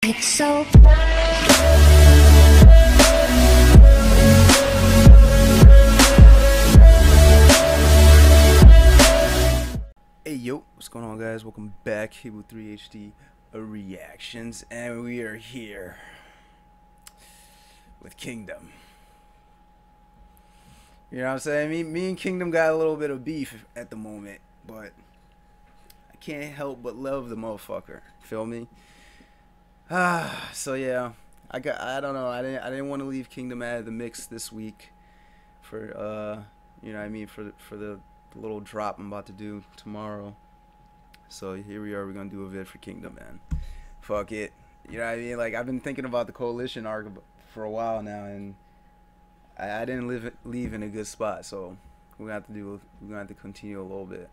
It's so Hey yo, what's going on guys? Welcome back, Hibou 3 HD reactions, and we are here with Kindom. You know what I'm saying? Me and Kindom got a little bit of beef at the moment, but I can't help but love the motherfucker. Feel me? So yeah, I don't know. I didn't want to leave Kindom out of the mix this week for you know what I mean, for the little drop I'm about to do tomorrow. So here we are, we're gonna do a vid for Kindom, man. Fuck it. You know what I mean? Like, I've been thinking about the coalition arc for a while now, and I didn't leave in a good spot, so we're gonna have to continue a little bit.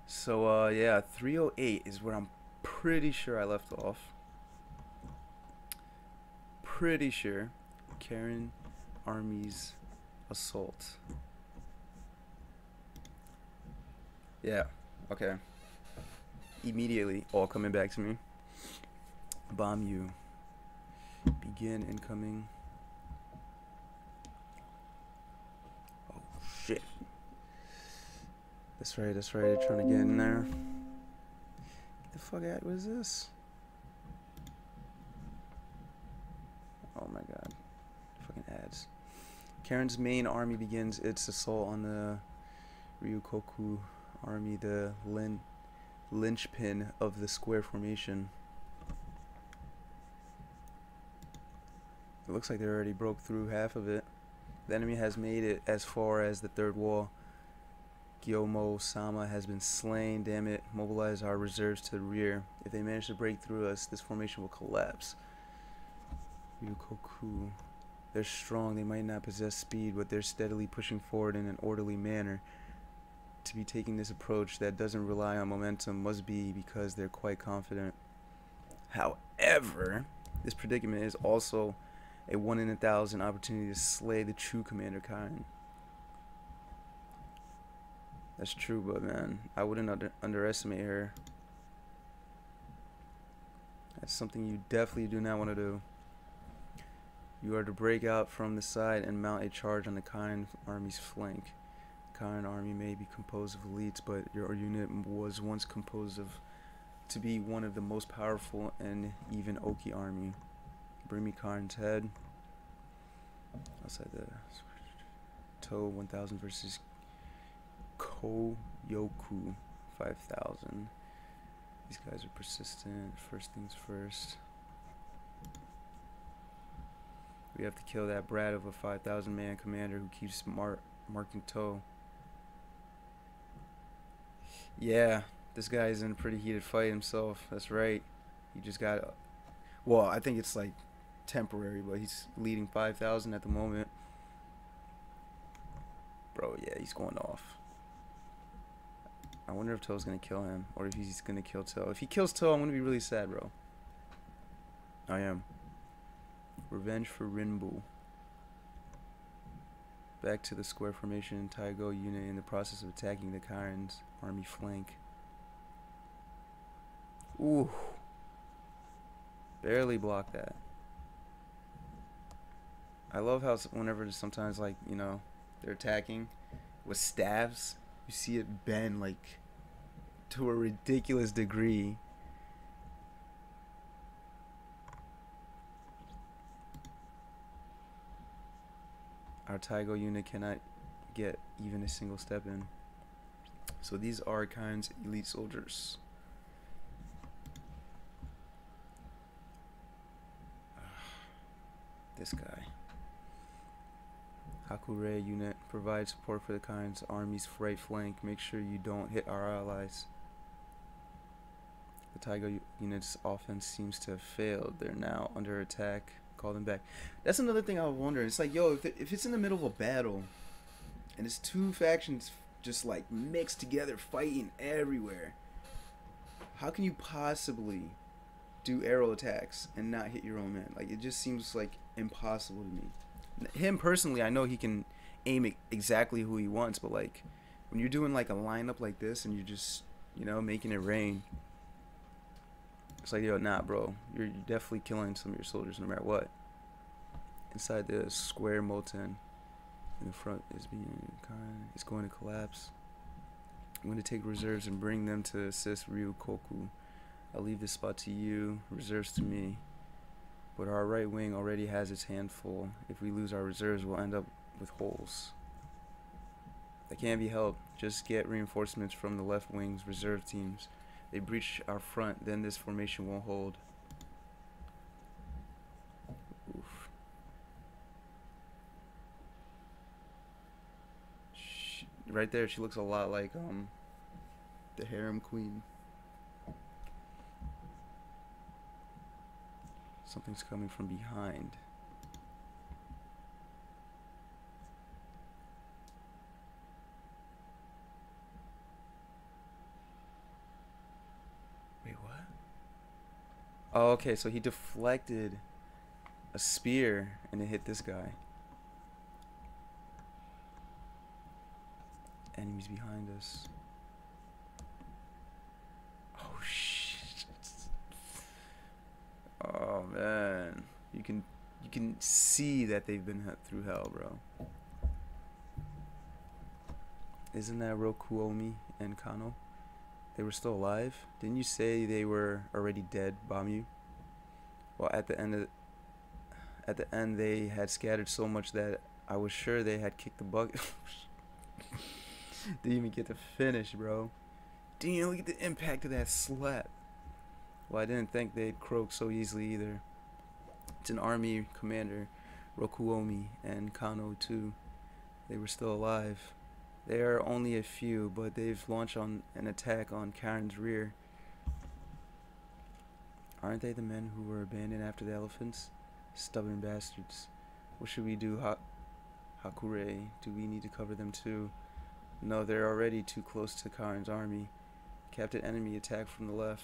So yeah, 308 is where I'm pretty sure I left off. Pretty sure. Karen Army's assault. Yeah, okay. Immediately, all coming back to me. Bomb you. Begin incoming. Oh, shit. That's right, they're trying to get in there. Get the fuck out, what is this? Oh my god. Fucking ads. Karen's main army begins its assault on the Ryukoku army, the linchpin of the square formation. It looks like they already broke through half of it. The enemy has made it as far as the third wall. Gyomo-sama has been slain. Damn it. Mobilize our reserves to the rear. If they manage to break through us, this formation will collapse. Ryukoku. They're strong. They might not possess speed, but they're steadily pushing forward in an orderly manner. To be taking this approach that doesn't rely on momentum must be because they're quite confident. However, this predicament is also a 1 in 1,000 opportunity to slay the true Commander Karen. That's true, but man, I wouldn't underestimate her. That's something you definitely do not want to do. You are to break out from the side and mount a charge on the Karen army's flank. Karen army may be composed of elites, but your unit was once composed of to be one of the most powerful and even Oki army. Bring me Karen's head. Outside the Toe 1000 versus Koyoku 5000. These guys are persistent. First things first. We have to kill that brat of a 5,000 man commander who keeps marking Toe. Yeah, this guy is in a pretty heated fight himself. That's right. He just got, well, I think it's like temporary, but he's leading 5,000 at the moment. Bro, yeah, he's going off. I wonder if Toe's gonna kill him, or if he's gonna kill Toe. If he kills Toe, I'm gonna be really sad, bro. I am. Revenge for Rinbu. Back to the square formation. Taigo unit in the process of attacking the Karen's army flank. Ooh. Barely blocked that. I love how whenever sometimes, like, you know, they're attacking with staves, you see it bend like to a ridiculous degree. Our Taigo unit cannot get even a single step in. So these are Karen's elite soldiers. This guy. Hakure unit provides support for the Karen's army's right flank. Make sure you don't hit our allies. The Taigo unit's offense seems to have failed. They're now under attack. Call them back. That's another thing I was wondering. It's like, yo, if it's in the middle of a battle and it's two factions just like mixed together fighting everywhere, how can you possibly do arrow attacks and not hit your own men? Like, it just seems like impossible to me. Him personally, I know he can aim exactly who he wants, but like when you're doing like a lineup like this and you're just, you know, making it rain, It's like, yo, nah, bro. You're definitely killing some of your soldiers no matter what. Inside the square molten in the front is being kind. It's going to collapse. I'm going to take reserves and bring them to assist Ryu Koku. I'll leave this spot to you, reserves to me. But our right wing already has its hand full. If we lose our reserves, we'll end up with holes. That can't be helped. Just get reinforcements from the left wing's reserve teams. They breach our front, then this formation won't hold. Oof. Right there, she looks a lot like the harem queen. Something's coming from behind. Wait, what? Oh, okay, so he deflected a spear and it hit this guy. Enemies behind us. Oh shit. Oh man. You can see that they've been through hell, bro. Isn't that Rokuomi and Kano? They were still alive? Didn't you say they were already dead, Bamu? Well, at the end they had scattered so much that I was sure they had kicked the bucket. Didn't even get to finish, bro. Didn't even look at the impact of that slap. Well, I didn't think they'd croak so easily either. It's an army commander, Rokuomi, and Kano too. They were still alive. They are only a few, but they've launched an attack on Karen's rear. Aren't they the men who were abandoned after the elephants? Stubborn bastards. What should we do, Hakure? Do we need to cover them too? No, they're already too close to Karen's army. Captain enemy attack from the left.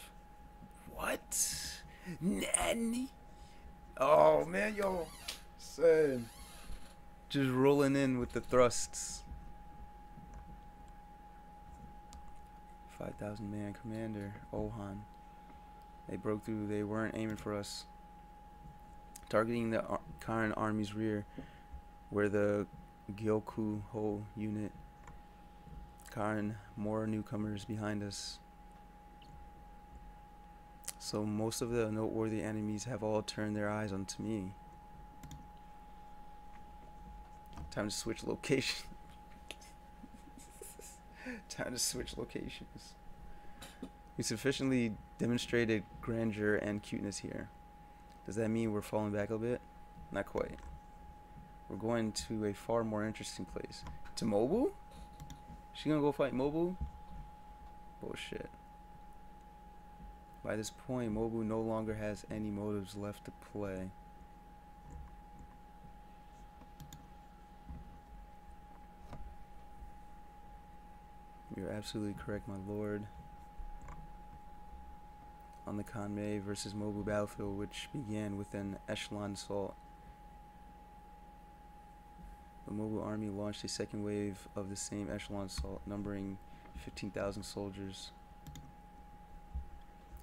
What? Nanny? Oh man, yo, son. Just rolling in with the thrusts. 5,000 man commander, Ohan. They broke through. They weren't aiming for us. Targeting the Karen army's rear, where the Gyoku Ho unit. Karen, more newcomers behind us. So most of the noteworthy enemies have all turned their eyes onto me. Time to switch location. Time to switch locations. We sufficiently demonstrated grandeur and cuteness here. Does that mean we're falling back a bit? Not quite. We're going to a far more interesting place. To Mobu? She gonna go fight Mobu? Bullshit. By this point, Mobu no longer has any motives left to play. You're absolutely correct, my lord. On the Kanmei versus Mobu battlefield, which began with an echelon assault, the Mobu army launched a second wave of the same echelon assault, numbering 15,000 soldiers.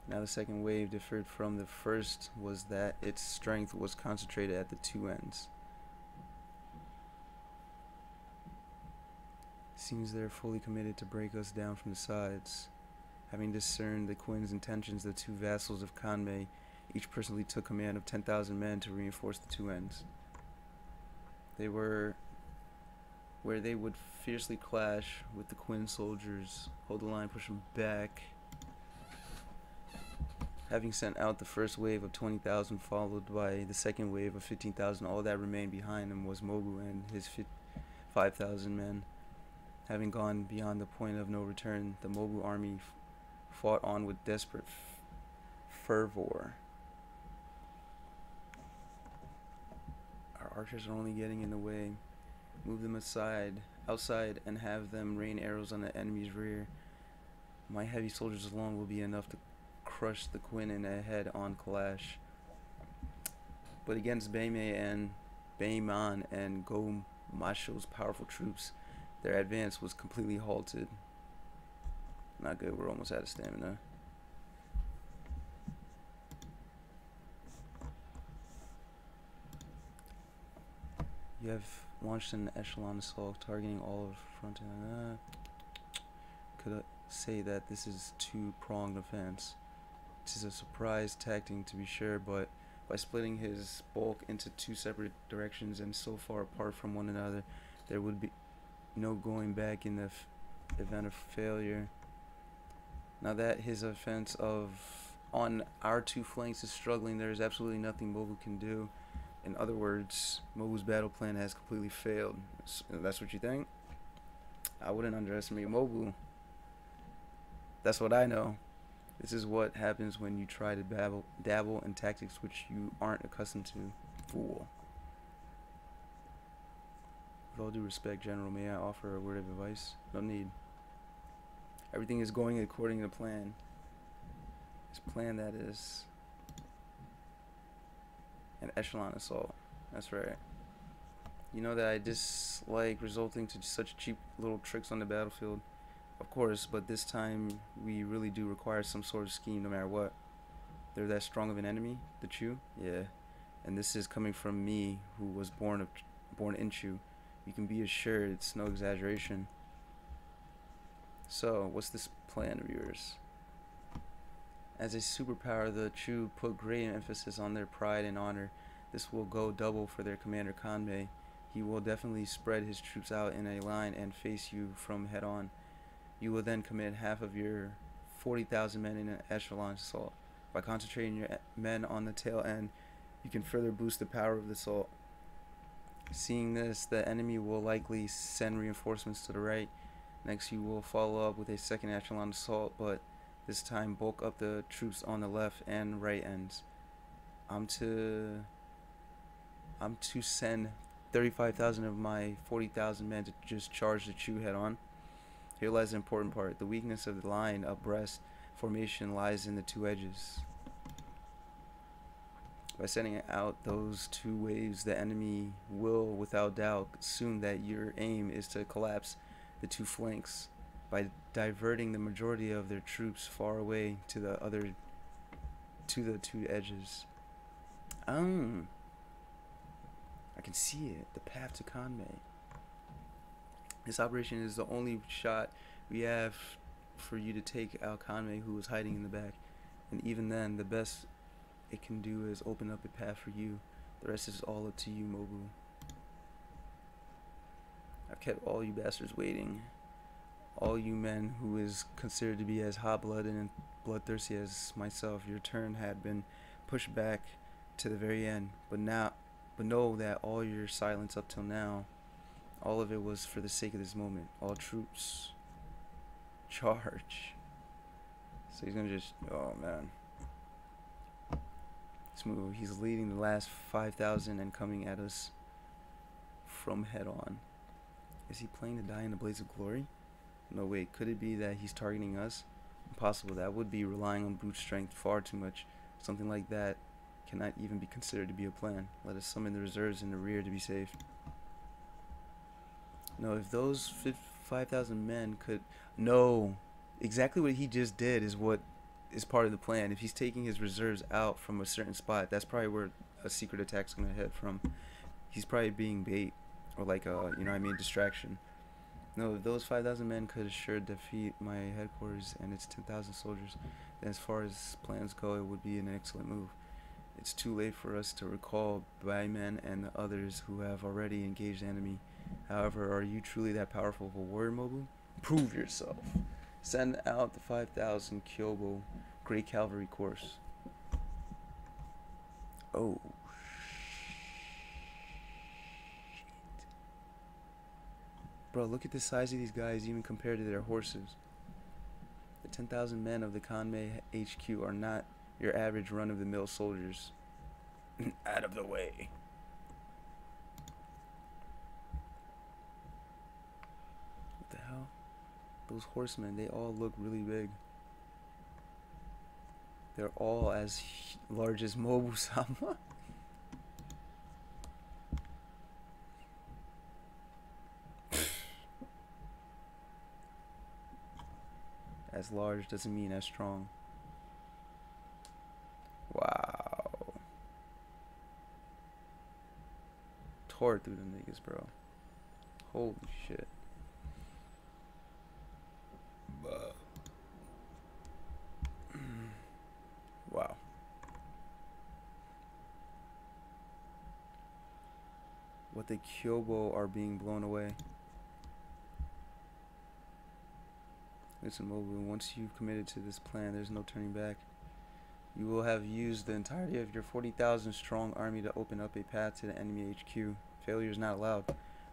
Now the second wave differed from the first was that its strength was concentrated at the two ends. Seems they're fully committed to break us down from the sides. Having discerned the Queen's intentions, the two vassals of Kanmei each personally took command of 10,000 men to reinforce the two ends. They were where they would fiercely clash with the Queen soldiers, hold the line, push them back. Having sent out the first wave of 20,000, followed by the second wave of 15,000, all that remained behind them was Mobu and his 5,000 men. Having gone beyond the point of no return, the Mobu army fought on with desperate fervor. Our archers are only getting in the way. Move them outside, and have them rain arrows on the enemy's rear. My heavy soldiers alone will be enough to crush the Quinn in a head-on clash. But against Beimei and Go Masho's powerful troops, their advance was completely halted. Not good, we're almost out of stamina. You have launched an echelon assault targeting all of front and could say that this is two-pronged offense. It is a surprise tactic to be sure, but by splitting his bulk into two separate directions and so far apart from one another, there would be no going back in the event of failure. Now that his offense on our two flanks is struggling, there is absolutely nothing Mobu can do. In other words, Mobu's battle plan has completely failed. That's what you think? I wouldn't underestimate Mobu. That's what I know. This is what happens when you try to dabble in tactics which you aren't accustomed to. Fool. With all due respect, General, may I offer a word of advice? No need. Everything is going according to plan. His plan, that is. An echelon assault. That's right. You know that I dislike resulting to such cheap little tricks on the battlefield. Of course, but this time we really do require some sort of scheme no matter what. They're that strong of an enemy? The Chu? Yeah. And this is coming from me, who was born in Chu. You can be assured it's no exaggeration. So, what's this plan of yours? As a superpower, the Chu put great emphasis on their pride and honor. This will go double for their commander Kanmei. He will definitely spread his troops out in a line and face you from head on. You will then commit half of your 40,000 men in an echelon assault. By concentrating your men on the tail end, you can further boost the power of the assault. Seeing this, the enemy will likely send reinforcements to the right. Next, you will follow up with a second echelon assault, but this time bulk up the troops on the left and right ends. I'm to send 35,000 of my 40,000 men to just charge the Chu head on. Here lies the important part. The weakness of the line abreast formation lies in the two edges. By sending out those two waves, the enemy will, without doubt, assume that your aim is to collapse the two flanks by diverting the majority of their troops far away to the two edges. I can see it. The path to Kanmei. This operation is the only shot we have for you to take out Kanmei, who is hiding in the back. And even then, the best it can do is open up a path for you. The rest is all up to you, Mobu. I've kept all you bastards waiting. All you men who is considered to be as hot-blooded and bloodthirsty as myself, your turn had been pushed back to the very end. But know that all your silence up till now, all of it was for the sake of this moment. All troops, charge. So he's gonna just, oh man. Smooth. He's leading the last 5,000 and coming at us from head on. Is he playing to die in a blaze of glory? No, wait, could it be that he's targeting us? Impossible. That would be relying on brute strength far too much. Something like that cannot even be considered to be a plan. Let us summon the reserves in the rear to be safe. No, if those 5,000 men could... No, exactly what he just did is what is part of the plan. If he's taking his reserves out from a certain spot, that's probably where a secret attack's going to head from. He's probably being bait, or like a, you know what I mean, distraction. No, if those 5,000 men could assure defeat my headquarters and its 10,000 soldiers, then as far as plans go, it would be an excellent move. It's too late for us to recall Baimen and the others who have already engaged the enemy. However, are you truly that powerful of a warrior, Mobu? Prove yourself. Send out the 5,000 Kyobo Great Cavalry Corps. Oh, shit. Bro, look at the size of these guys even compared to their horses. The 10,000 men of the Kanmei HQ are not your average run-of-the-mill soldiers. Out of the way. What the hell? Those horsemen, they all look really big. They're all as large as Mobu-sama. As large doesn't mean as strong. Wow. tore through them niggas, bro. Holy shit. Wow. What the Kyobo are being blown away. Listen, Mobu, once you've committed to this plan, there's no turning back. You will have used the entirety of your 40,000 strong army to open up a path to the enemy HQ. Failure is not allowed.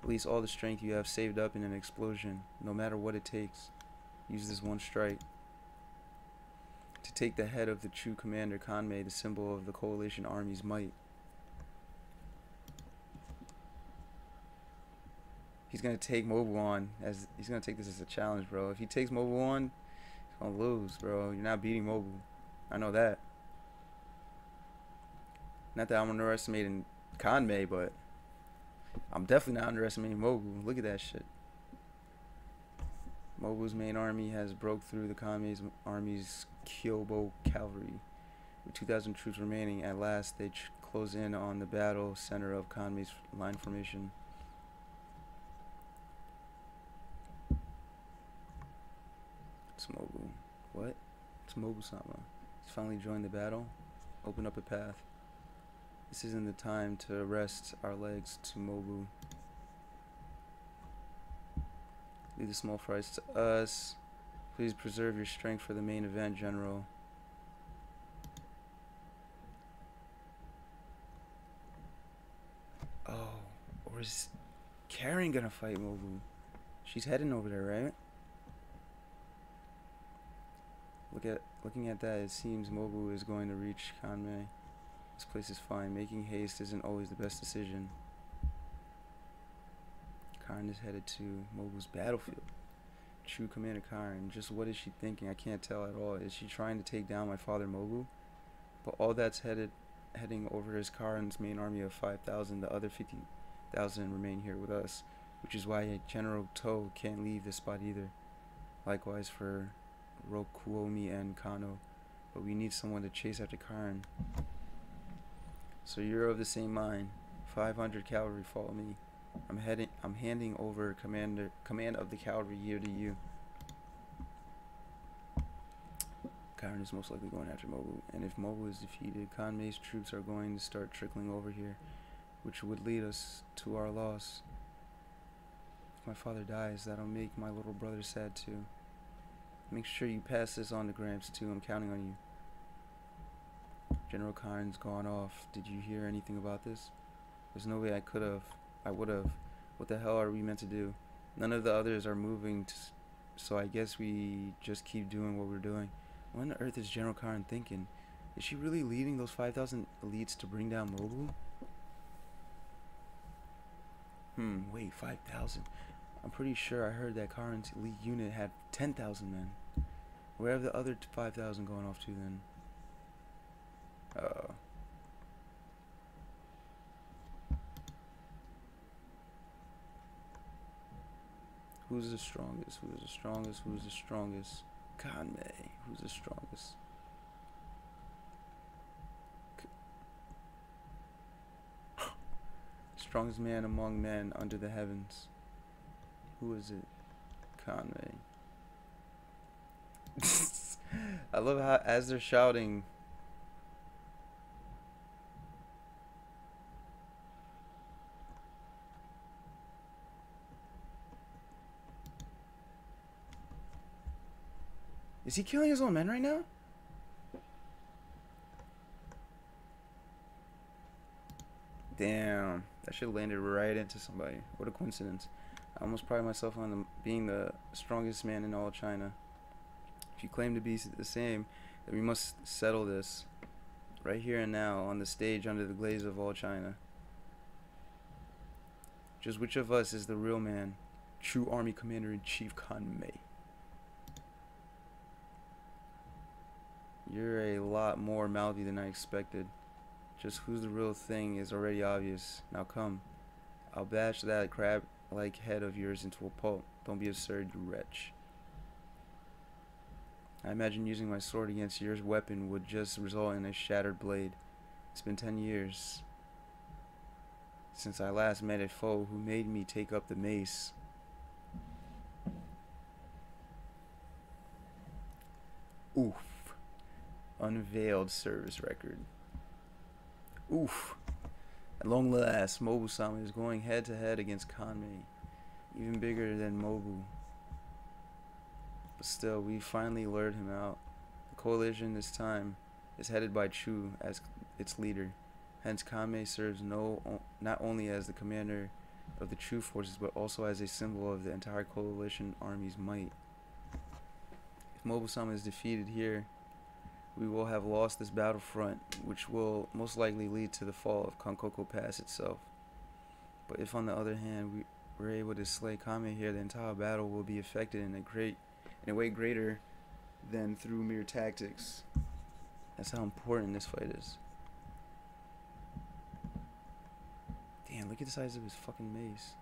Release all the strength you have saved up in an explosion, no matter what it takes. Use this one strike to take the head of the true commander Kanmei, the symbol of the coalition army's might. He's gonna take Mobu on as he's gonna take this as a challenge, bro. If he takes Mobu on, he's gonna lose, bro. You're not beating Mobu. I know that. Not that I'm underestimating Kanmei, but I'm definitely not underestimating Mobu. Look at that shit. Mobu's main army has broke through the Kanmei's army's Kyobo cavalry. With 2,000 troops remaining, at last they close in on the battle center of Kanmei's line formation. It's Mobu. What? It's Mobu-sama. He's finally joined the battle. Open up a path. This isn't the time to rest our legs to Mobu. Leave the small fries to us. Please preserve your strength for the main event, General. Oh, or is Karen gonna fight Mobu? She's heading over there, right? Looking at that, it seems Mobu is going to reach Kanmei. This place is fine. Making haste isn't always the best decision. Karen is headed to Mobu's battlefield. True Commander Karen. Just what is she thinking? I can't tell at all. Is she trying to take down my father Mobu? But all that's heading over is Karen's main army of 5,000. The other 50,000 remain here with us, which is why General To can't leave this spot either. Likewise for Rokuomi and Kano. But we need someone to chase after Karen. So you're of the same mind. 500 cavalry follow me. I'm handing over command of the cavalry here to you. Karen is most likely going after Mobu, and if Mobu is defeated, Kanmei's troops are going to start trickling over here, which would lead us to our loss. If my father dies, that'll make my little brother sad too. Make sure you pass this on to Gramps too. I'm counting on you. General Karen's gone off. Did you hear anything about this? There's no way I would have. What the hell are we meant to do? None of the others are moving, so I guess we just keep doing what we're doing. What on earth is General Karen thinking? Is she really leading those 5,000 elites to bring down Mobu? Wait, 5,000? I'm pretty sure I heard that Karen's elite unit had 10,000 men. Where have the other 5,000 gone off to then? Who's the strongest? Who's the strongest? Who's the strongest? Kanmei. Who's the strongest? Strongest man among men under the heavens. Who is it? Kanmei. I love how as they're shouting, is he killing his own men right now? Damn, that shit landed right into somebody. What a coincidence. I almost pride myself on being the strongest man in all China. If you claim to be the same, then we must settle this right here and now on the stage under the glaze of all China. Just which of us is the real man? True Army Commander-in-Chief Kanmei. You're a lot more mouthy than I expected. Just who's the real thing is already obvious. Now come. I'll bash that crab-like head of yours into a pulp. Don't be absurd, you wretch. I imagine using my sword against your weapon would just result in a shattered blade. It's been 10 years. since I last met a foe who made me take up the mace. Oof. Unveiled service record. Oof. At long last, Mobu-sama is going head to head against Kanmei, even bigger than Mobu. But still, we finally lured him out. The coalition this time is headed by Chu as its leader. Hence, Kanmei serves not only as the commander of the Chu forces, but also as a symbol of the entire coalition army's might. If Mobu-sama is defeated here, we will have lost this battlefront, which will most likely lead to the fall of Kankoko Pass itself. But if, on the other hand, we're able to slay Kame here, the entire battle will be effected in a way greater than through mere tactics. That's how important this fight is. Damn, look at the size of his fucking mace.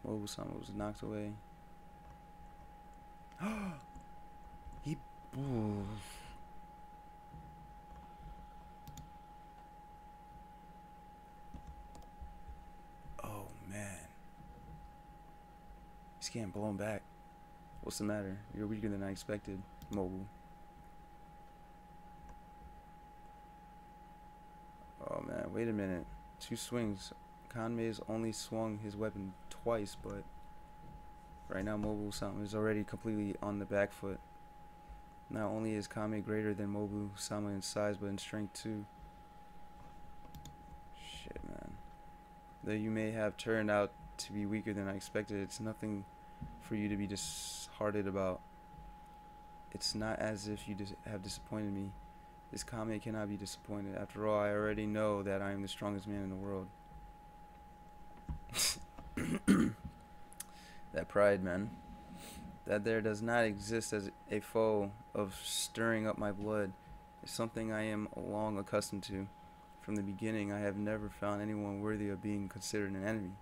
Mobu-sama was knocked away. Hibou. Oh man. He's getting blown back. What's the matter? You're weaker than I expected, Mobu. Oh man, wait a minute. 2 swings. Kanmei's only swung his weapon twice, but right now Mobu-sama is already completely on the back foot. Not only is Kanmei greater than Mobu-sama in size, but in strength too. Shit, man. Though you may have turned out to be weaker than I expected, it's nothing for you to be disheartened about. It's not as if you have disappointed me. This Kanmei cannot be disappointed. After all, I already know that I am the strongest man in the world. That pride, man. That there does not exist as a foe of stirring up my blood is something I am long accustomed to. From the beginning, I have never found anyone worthy of being considered an enemy.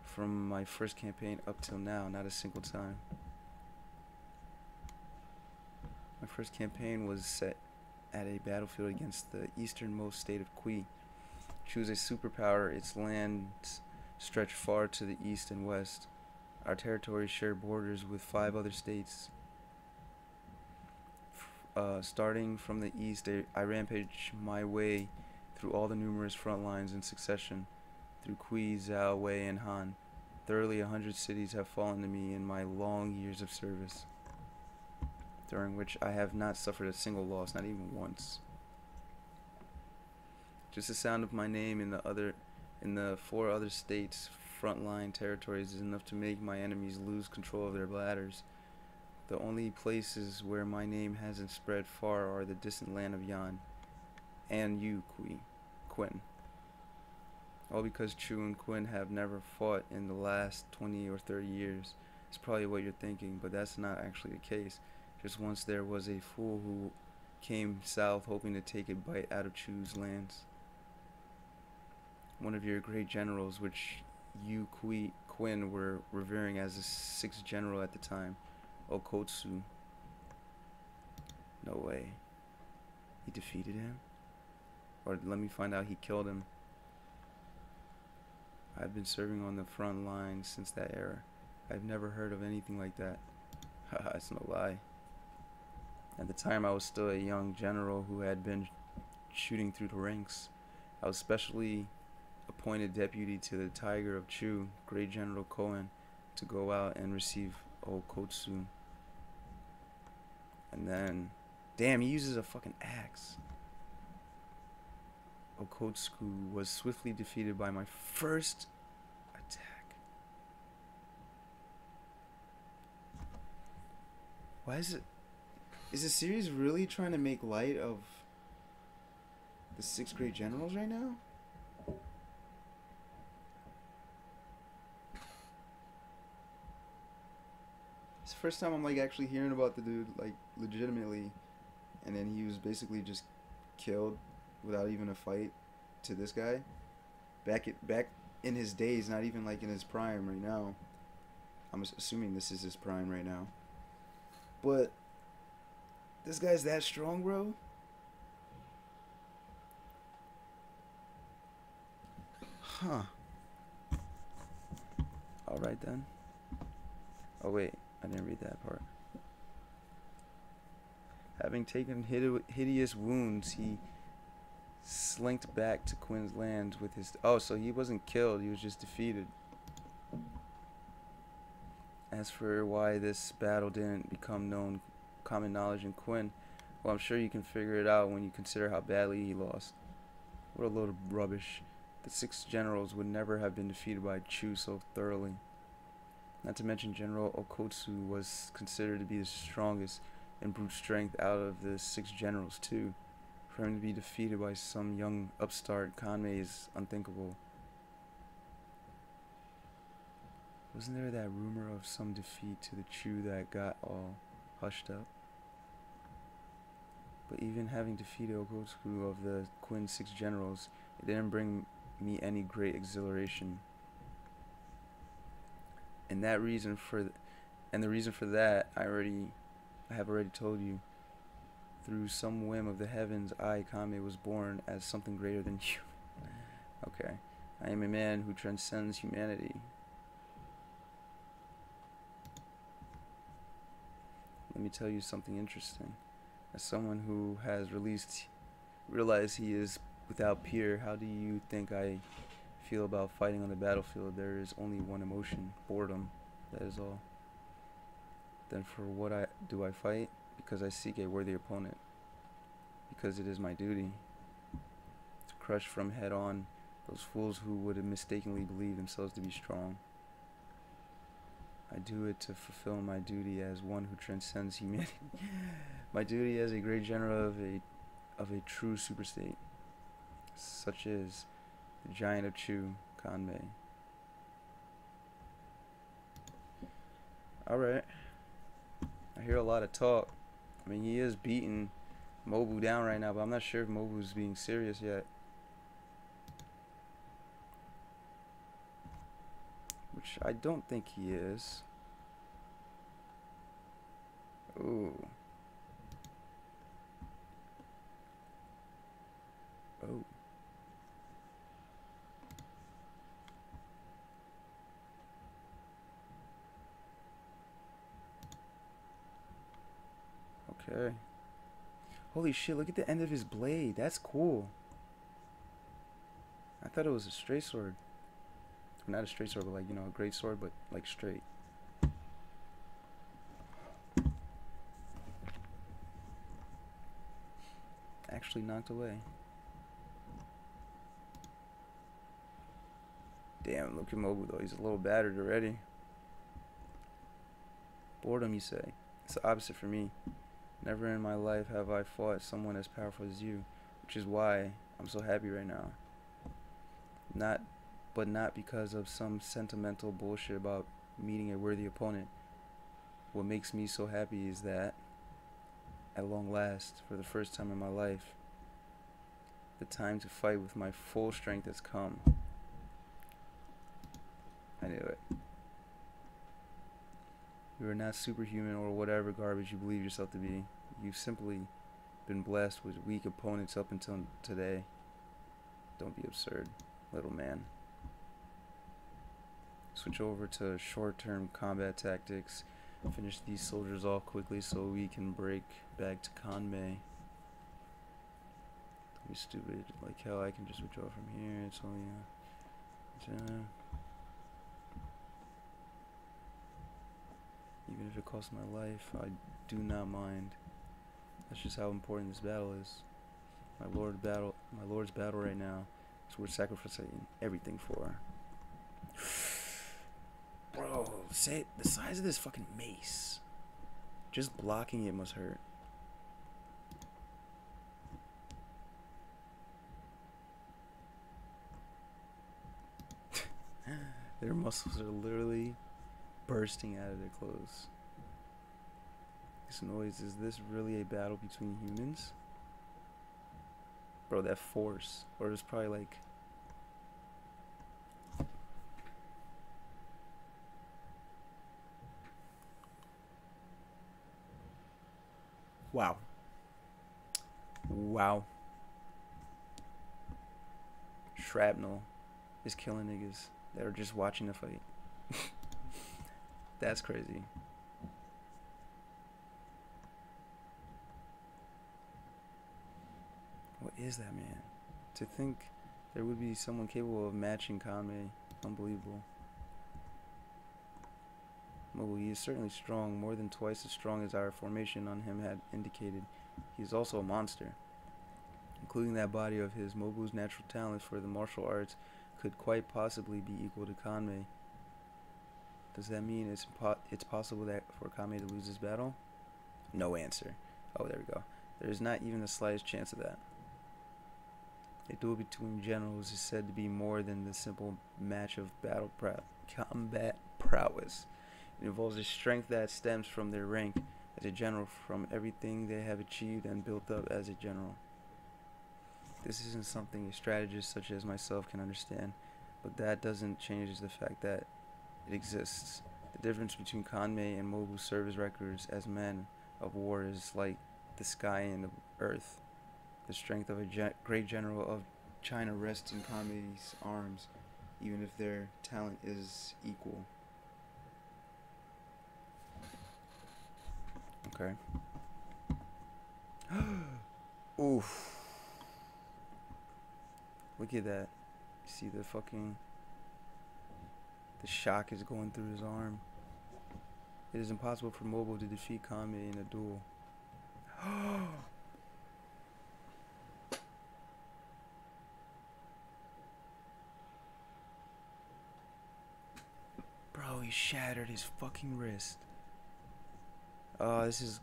From my first campaign up till now, not a single time. My first campaign was set at a battlefield against the easternmost state of Kui. She was a superpower. Its lands stretched far to the east and west. Our territory shared borders with 5 other states. Starting from the east, I rampaged my way through all the numerous front lines in succession, through Kui, Zhao, Wei, and Han. Thoroughly 100 cities have fallen to me in my long years of service, during which I have not suffered a single loss, not even once. Just the sound of my name in the 4 other states' frontline territories is enough to make my enemies lose control of their bladders. The only places where my name hasn't spread far are the distant land of Yan and you, Quinn. All because Chu and Quinn have never fought in the last 20 or 30 years. It's probably what you're thinking, but that's not actually the case. Just once there was a fool who came south hoping to take a bite out of Chu's lands. One of your great generals, which you, Quinn, were revering as the 6th general at the time, Okotsu. No way. He defeated him? Or let me find out he killed him. I've been serving on the front line since that era. I've never heard of anything like that. Haha, it's no lie. At the time, I was still a young general who had been shooting through the ranks. I was specially appointed deputy to the Tiger of Chu, Great General Koen, to go out and receive Okotsu. And then, damn, he uses a fucking axe. Okotsu was swiftly defeated by my first attack. Why is it? Is the series really trying to make light of the 6 great generals right now? It's the first time I'm like actually hearing about the dude like legitimately, and then he was basically just killed without even a fight to this guy. Back in his days, not even like in his prime right now. I'm assuming this is his prime right now. But this guy's that strong, bro? Huh. Alright then. Oh wait, I didn't read that part. Having taken hideous wounds, he slinked back to Quinn's land with his... Oh, so he wasn't killed, he was just defeated. As for why this battle didn't become common knowledge in Quinn, well, I'm sure you can figure it out when you consider how badly he lost. What a load of rubbish. The 6 generals would never have been defeated by Chu so thoroughly. Not to mention General Okotsu was considered to be the strongest in brute strength out of the 6 generals too. For him to be defeated by some young upstart Kanmei is unthinkable. Wasn't there that rumor of some defeat to the Chu that got all hushed up? But even having defeated Okotsu of the Quinn 6 generals, it didn't bring me any great exhilaration. And the reason for that I have already told you. Through some whim of the heavens, I, Kame, was born as something greater than you. Okay. I am a man who transcends humanity. Let me tell you something interesting. As someone who has realized he is without peer, how do you think I feel about fighting on the battlefield? There is only one emotion, boredom. That is all. Then for what do I fight? Because I seek a worthy opponent. Because it is my duty to crush from head on those fools who would mistakenly believe themselves to be strong. I do it to fulfill my duty as one who transcends humanity. My duty as a great general of a true superstate, such as the giant of Chu, Kanmei. Alright. I hear a lot of talk. I mean, he is beating Mobu down right now, but I'm not sure if Mobu's being serious yet. Which I don't think he is. Ooh. Oh. Okay. Holy shit, look at the end of his blade. That's cool. I thought it was a straight sword. Not a straight sword, but like, you know, a great sword, but like straight. Actually knocked away. Damn, look at Mobu though. He's a little battered already. Boredom, you say? It's the opposite for me. Never in my life have I fought someone as powerful as you, which is why I'm so happy right now. But not because of some sentimental bullshit about meeting a worthy opponent. What makes me so happy is that, at long last, for the first time in my life, the time to fight with my full strength has come. I knew it. You are not superhuman or whatever garbage you believe yourself to be. You've simply been blessed with weak opponents up until today. Don't be absurd, little man. Switch over to short-term combat tactics. Finish these soldiers off quickly so we can break back to Kanmei. Don't be stupid. Like hell, I can just withdraw from here. It's only even if it costs my life, I do not mind. That's just how important this battle is. My lord's battle right now is worth sacrificing everything for. Bro, say the size of this fucking mace. Just blocking it must hurt. Their muscles are literally bursting out of their clothes. This noise, is this really a battle between humans? Bro, that force. Or it's probably like... Wow. Wow. Shrapnel is killing niggas that are just watching the fight. That's crazy. What is that, man? To think there would be someone capable of matching Kame. Unbelievable. Mobile, he is certainly strong, more than twice as strong as our formation on him had indicated. He is also a monster. Including that body of his, Mobu's natural talent for the martial arts could quite possibly be equal to Kanmei. Does that mean it's possible that for Kanmei to lose this battle? No answer. Oh, there we go. There is not even the slightest chance of that. A duel between generals is said to be more than the simple match of combat prowess. It involves a strength that stems from their rank as a general, from everything they have achieved and built up as a general. This isn't something a strategist such as myself can understand, but that doesn't change the fact that it exists. The difference between Kanmei and Mobu's service records as men of war is like the sky and the earth. The strength of a great general of China rests in Kanmei's arms, even if their talent is equal. Okay. Oof. Look at that. See the shock is going through his arm. It is impossible for Mobu to defeat Kame in a duel. Bro, he shattered his fucking wrist. Oh, this is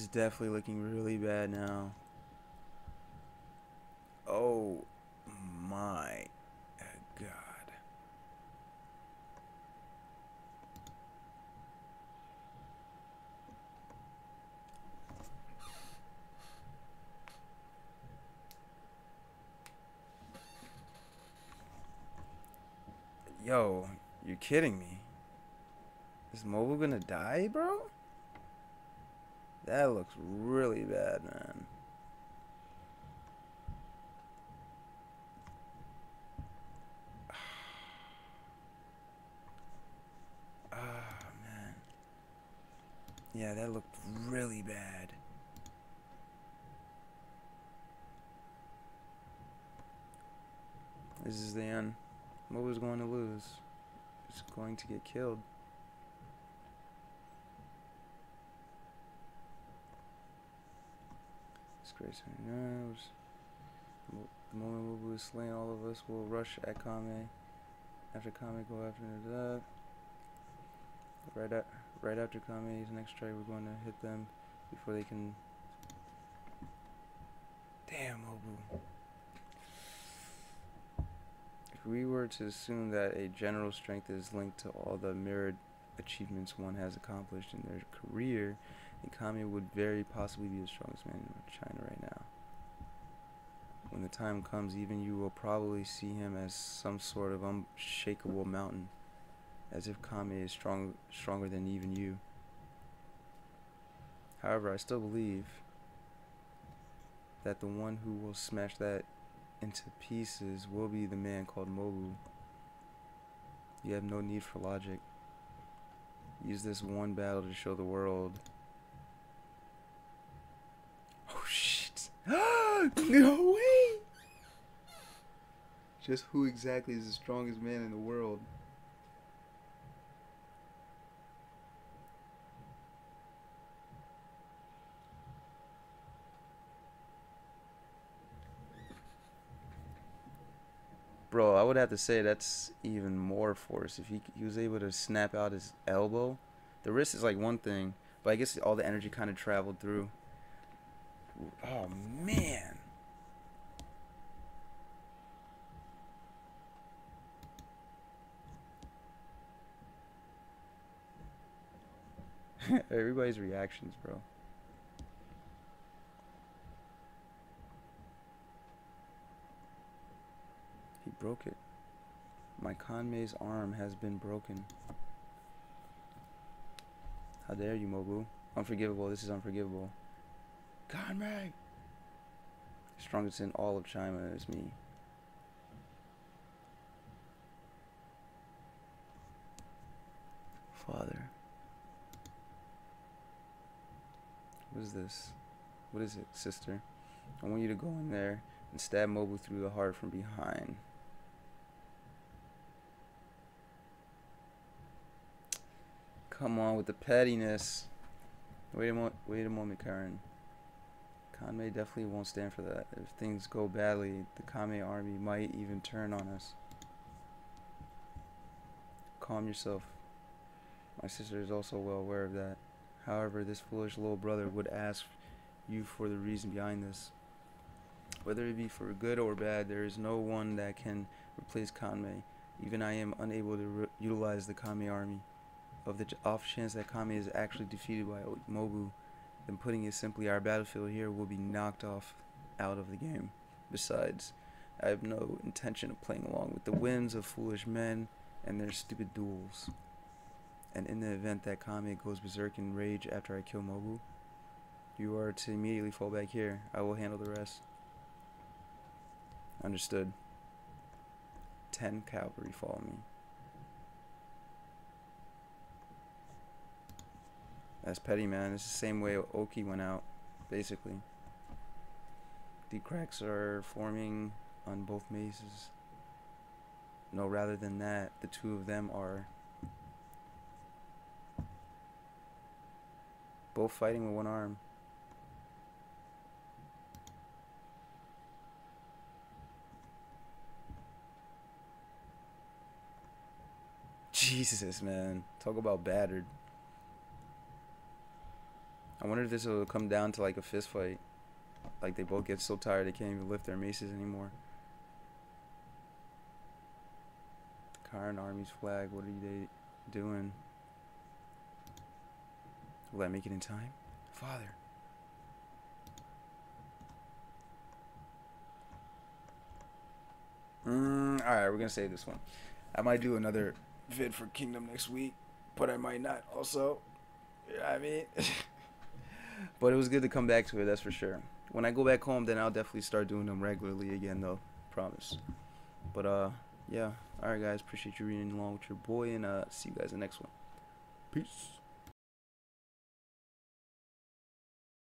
definitely looking really bad now. Oh my God. Yo, you're kidding me. Is Mobile gonna die, bro? That looks really bad, man. Ah, man. Yeah, that looked really bad. This is the end. Mobu's going to lose. He's going to get killed. Disgrace. The moment Mobu is slain, all of us will rush at Kame. After Kame, go after the right after Kame's next strike, we're going to hit them before they can. Damn, Mobu. If we were to assume that a general's strength is linked to all the mirrored achievements one has accomplished in their career, then Kame would very possibly be the strongest man in China right now. When the time comes, even you will probably see him as some sort of unshakable mountain, as if Kame is stronger than even you. However, I still believe that the one who will smash that into pieces will be the man called Mobu. You have no need for logic. Use this one battle to show the world. Oh shit. No way! Just who exactly is the strongest man in the world? Bro, I would have to say that's even more force. If he was able to snap out his elbow. The wrist is like one thing, but I guess all the energy kind of traveled through. Oh, man. Everybody's reactions, bro. He broke it. My Kanmei's arm has been broken. How dare you, Mobu? Unforgivable. This is unforgivable. Conrad. Strongest in all of China is me. Father. What is this? What is it, sister? I want you to go in there and stab Mobu through the heart from behind. Come on with the pettiness. Wait a moment, Karen. Kanmei definitely won't stand for that. If things go badly, the Kame army might even turn on us. Calm yourself. My sister is also well aware of that. However, this foolish little brother would ask you for the reason behind this. Whether it be for good or bad, there is no one that can replace Kanmei. Even I am unable to utilize the Kame army. Of the off chance that Kame is actually defeated by Mobu, then putting it simply, our battlefield here will be knocked out of the game. Besides, I have no intention of playing along with the whims of foolish men and their stupid duels. And in the event that Kame goes berserk in rage after I kill Mobu, you are to immediately fall back here. I will handle the rest. Understood. 10 cavalry follow me. That's petty, man. It's the same way Oki went out, basically. The cracks are forming on both maces. No, rather than that, the two of them are both fighting with one arm. Jesus, man. Talk about battered. I wonder if this will come down to like a fist fight. Like they both get so tired they can't even lift their maces anymore. Karen Army's flag, what are they doing? Will I make it in time? Father. Alright, we're gonna save this one. I might do another vid for Kingdom next week, but I might not also. You know what I mean? But it was good to come back to it, that's for sure. When I go back home, then I'll definitely start doing them regularly again, though. Promise. But, yeah. Alright, guys. Appreciate you reading along with your boy, and see you guys in the next one. Peace.